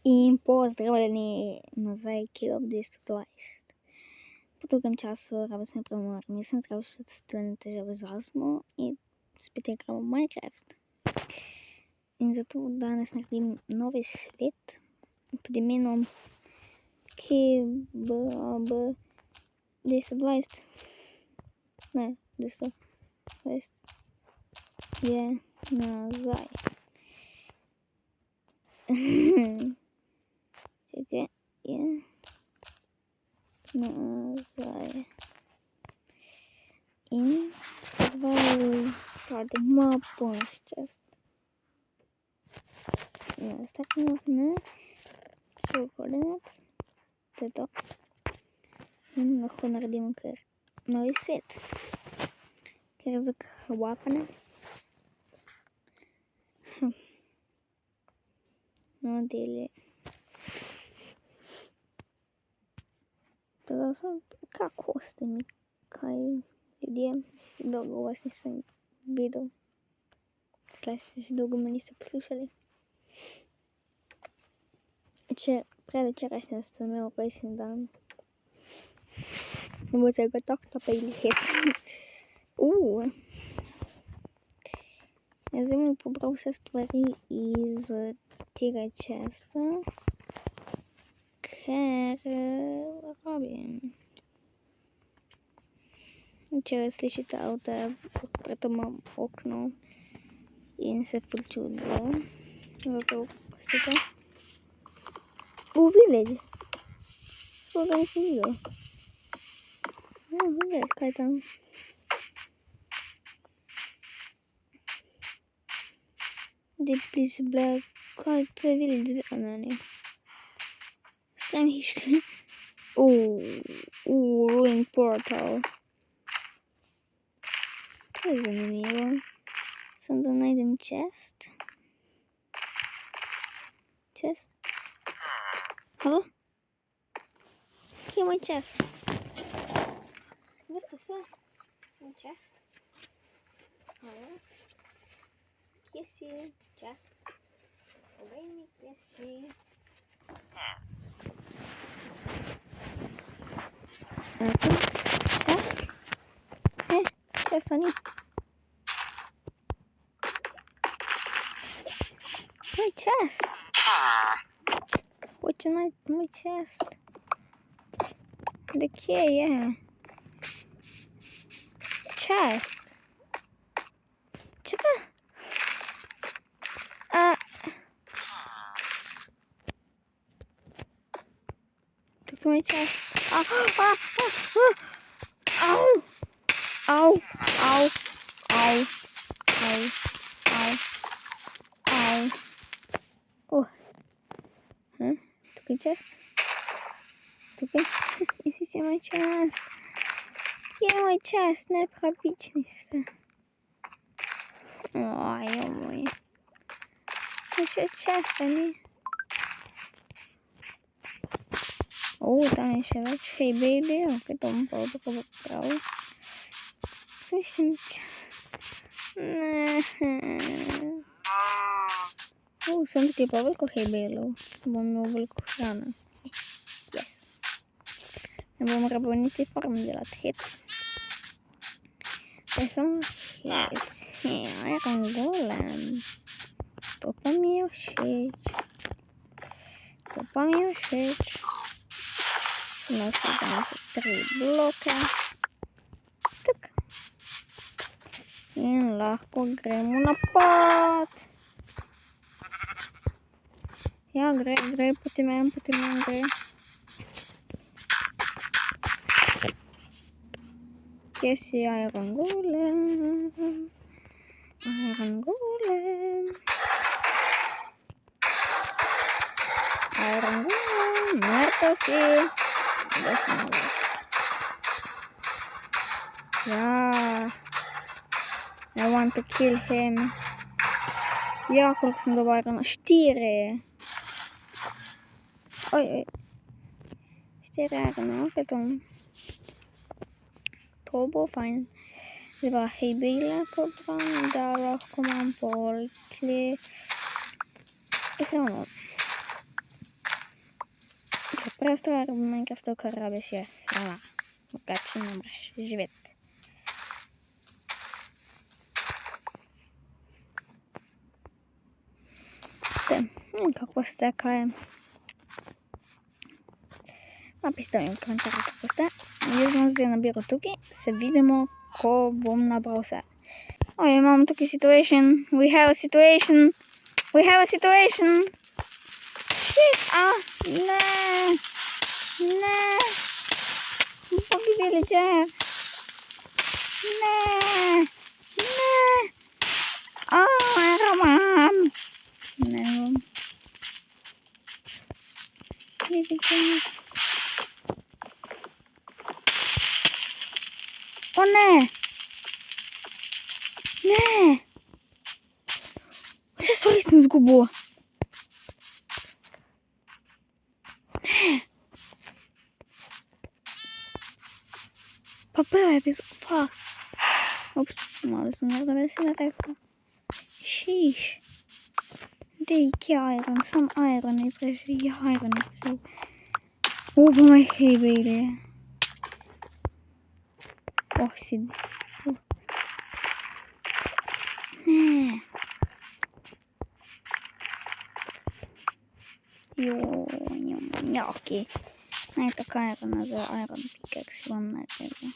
I pozdravljeni nazaj, Kilo 220. Po drugem času rabim se preumoriti, mislim, da se težave z astmo in spet igramo Minecraft. In zato danes naredim novi svet pod imenom KBAB 220. Ne, 220 je nazaj. Čekaj, je nazaj. In survival starting map bonus chest. Ne, starting map ne. Show coordinates. To je to. In lahko naredimo kar novi svet. Ker za kvapane. No, deli. Predal sem, kako ste mi, kaj ljudje, dolgo vas nisem videl. Že dolgo me niste poslušali. Predvčerajšnjem sem imel rojstni dan. Ne boste ga tako tapili hec. Jaz sem pobral vse stvari iz tega česta, ker rabim. Če slišite avto, odpreto imam okno in se ful čudijo. Zato pustite. Village. Sploh ga nisem videl. Ja, village, kaj tam? Dead please black. Kaj to je village? Ne, ne. Tam hiška. Ruin portal. To je zanimivo. Sem da najdem chest. Chest? Halo? Kje je moj chest? What the fuck? Moj chest? Halo? Kje si? Chest? Povej mi, kje si? Chest? Chesta ni. My chest. What you like? My chest. The key, yeah. Chest. Чека. Took my chest. Ow. Ow. Ow. Ow. Ow. Ow. Ow. Oh. Huh? Took my chest. Took it. This is my chest. Yeah, my chest. Неправильно. Ой, ё-моё. Еще chest, они. О, там еще раз. Hey, baby. Потом правда побрал. Слышим. О, все-таки повелку хейбейлу. Бомбу повелку рано. Yes. Мы будем работать и форму делать. Хит. Поэтому хит. Iron Golem. Топомешить. У нас там 3 блока. Так. И легко грему на пад. Я грей, потимаем, грей. Yes, Iron Golem. Iron Golem. Iron Golem. Muerto, sí. Yeah. I want to kill him. Ja, koliko sem dobarjala? 4. Oj. 4 Iron, ok, to. To bo fajn. Zdaj pa hejbejle pobram, da lahko imam polkli. Hrano. Просто в Майнкрафту robię się hrana. Bogaci numer żywet. Капуста такая. Напишите в коментарях капуста. Если я наберу туки, се видимо ко бом набрал се. Ой, имам туки situation. We have a situation. We have a situation. Не. Не. Боги villager. Не. Не. Роман. Не. О, не! Не! Ще совісно згубу. Не! Попила я без упа. Опс, мало занервилася на реху. Шіш. Де який айрон? Сам айрон не прийшов. Я айрон не прийшов. О, помахай, бейли. Ох, сиди. Не. Окей. Най така айрона за айрон пикекс. Вам накрива.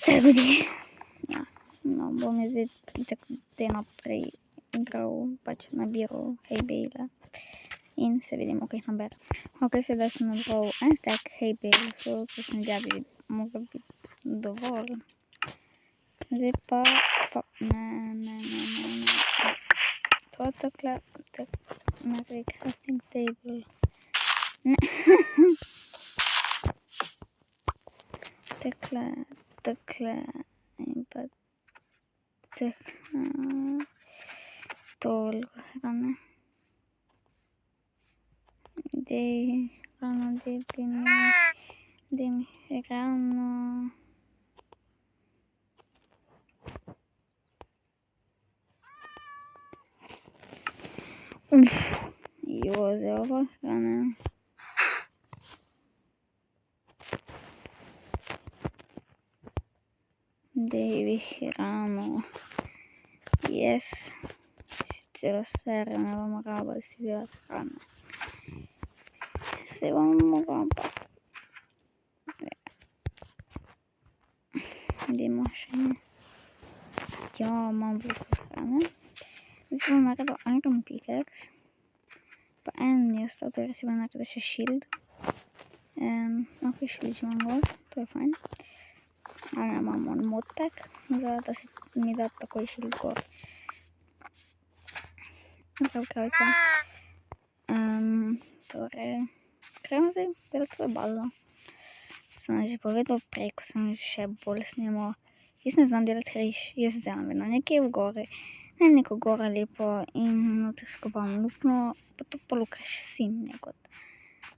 Це буде. No, bo mi tak te naprej grał, patrz na biuro Heybale. I se vidimo kaj naber. Ok, sedaj sem nabral en stack Heybale, so to sem djavi mogel biti dovolj. Zdaj pa, ne. To takle, naprej crafting table. Ne. Takle, in pa toliko hrane. Dej mi hrano. Zelo hrane. Dej mi hrano. Yes. Celo serija ne bom rabila si delati hrane. Se bom mogla pa. Dajmo še ne. Ja, imam veliko hrane. Zdaj si bom naredila iron pickaxe. Pa en mi je ostal, torej si bom naredila še shield. Ok, shield že imam gor, to je fajn. Ali imam on modpack, da se mi da takoj shield gor. Prav kravica. Torej, gremo zdaj delati svojo bazo. Sem že povedal prej, ko sem še bolj snimal. Jaz ne znam delati riž, jaz delam vedno nekje v gori. Ne neko gora lepo in noter skopam luknjo, pa to polukaš sim nekot.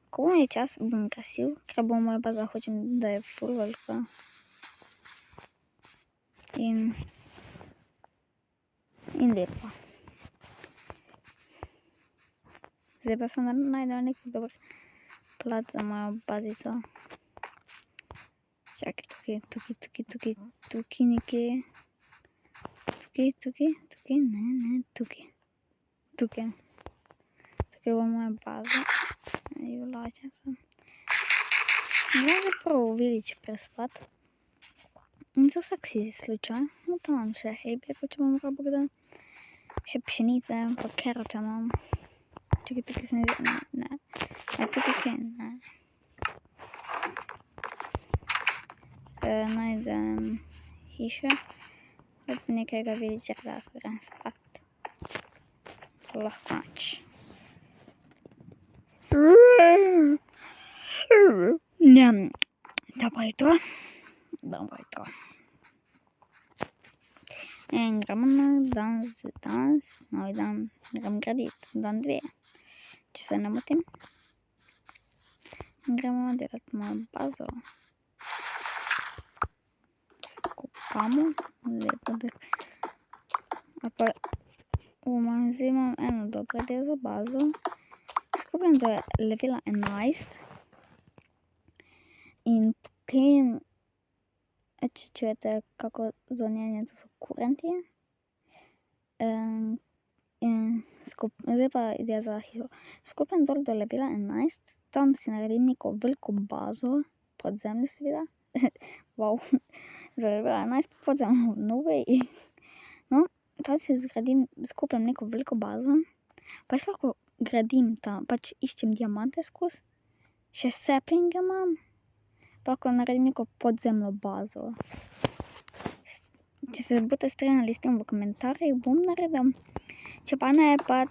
Ko bom je čas, bom krasil, ker bo moja baza, hočem, da je ful velika. In lepa. Zdaj pa sem najdel nekaj dober plat za mojo bazico. Čakaj, tukaj nekje. Tukaj, ne, tukaj. Tukaj bo moja baza. Lačen sem. Zdaj zapravo village prespat. In za vsak si slučaj. No to imam še Heybale, če bom rabo kdaj. Še pšenice, pa keroče imam. Tukaj se ne zdi, ne. Tukaj, ne. Najdem hiše. Od nekega villagerja, ko grem spat. Lahko noč. Dobro jutro. In gremo na danes, novi dan, grem graditi, dan 2. Če se ne motim. Gremo delati mojo bazo. Kopamo, lepo da. Pa zdaj imam eno dobro idejo za bazo, s skupim do levela 11 in potem, če čujete kako zvonjenje, to so kurenti. Zdaj pa ideja za hišo. Skupim dol do levela 11, tam si naredim neko veliko bazo, pod zemljo seveda. Wow, do levela 11 pod zemljo, no way. No, tam si skupim neko veliko bazo, pa jaz lahko gradim tam, pač iščem diamante skozi, še saplinge imam, pa lahko naredim neko podzemno bazo. Če se boste strinjali s tem v komentarjih, bom naredil. Če pa ne, pač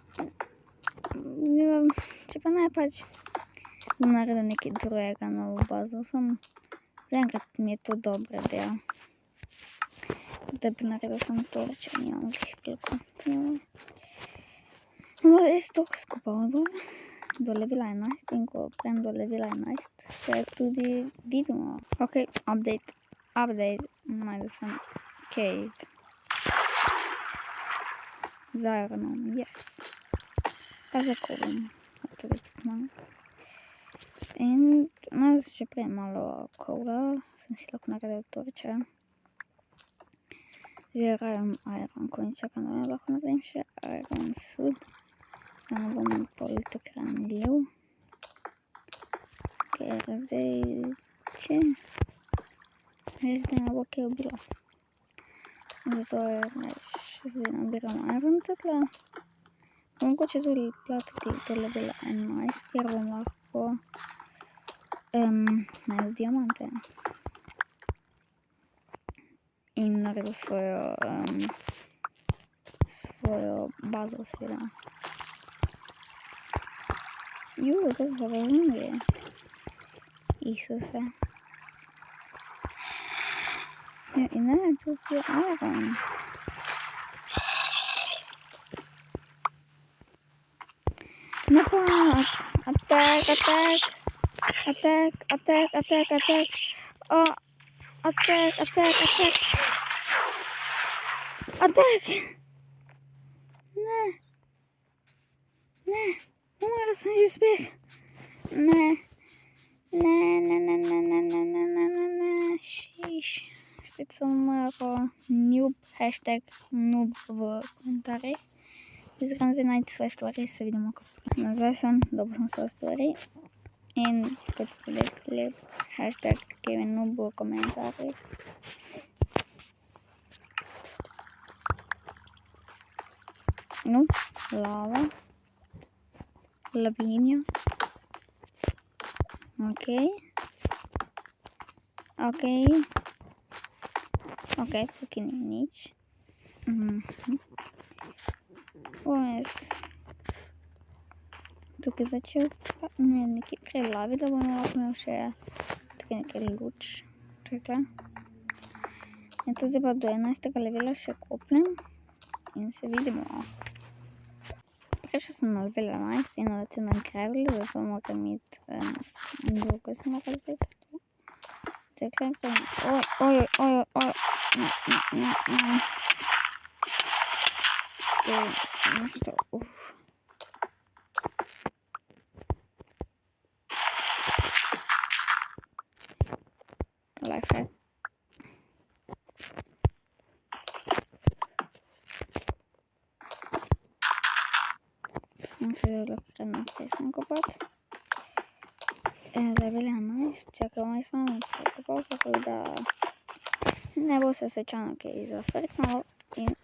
bom naredil nekaj drugega, novo bazo. Samo zaenkrat mi je to dobra ideja. Da bi naredil samo to, če nimam veliko. No, jaz to skupam do levela 11 in ko prem do levela 11, se tudi vidimo. Ok, update, najdel sem cave. Z ironom, yes. Pa za kovim, tudi malo. In še prej malo kola, sem si lahko naredil torče. Zdaj rajem iron, ko in čakam, da lahko naredim še iron suit. Da ne bom pol tako ranljiv. Ker zdaj, če ne bo kaj ubilo. Zato je zdaj nabiram iron tukaj. Mogoče tudi platiti do levela 11, kjer bom lahko naredil diamante. In naredil svojo bazo seveda. To so razumeli. Isuse. Ja, in ne, tukaj je iron. Napad! Attack! Oh! Attack! Ne! Umrl sem že spet! Ne! Šiš. Spet sem umrl. Noob, hashtag noob v komentarjih. Izgram zdaj najti svoje stvari, se vidimo kako. Nazaj sem, dobil sem svoje stvari. In kot ste rekli, hashtag Kevin noob v komentarjih. Noob, lava. Lavinja. Ok, tukaj ni nič. Bom jaz tukaj začel, nekaj prej lavi, da bom lahko imel še tukaj nekaj luč. In to zdaj pa do 11. levela še kopnem in se vidimo. Prišel sem na level 11 in na tem gravelu, zato moram imeti dolgo se moram zdaj. Lifehack. Zdaj lahko naprej sem kopati. Level 11, čakaj, moj sam kopal, tako da ne bo se svečano kaj zafrknalo in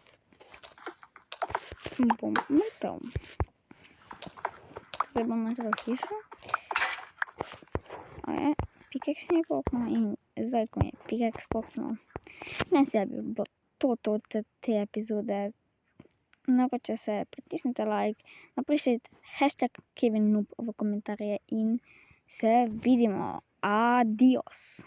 bom mrtev. Zdaj bom naredil hišo. Pickaxe mi je popnil in zdaj, ko mi je pickaxe popnil, meni se bi bilo to te epizode. Naroče se, pritisnite like, napišite hashtag Kevin noob v komentarje in se vidimo. Adios.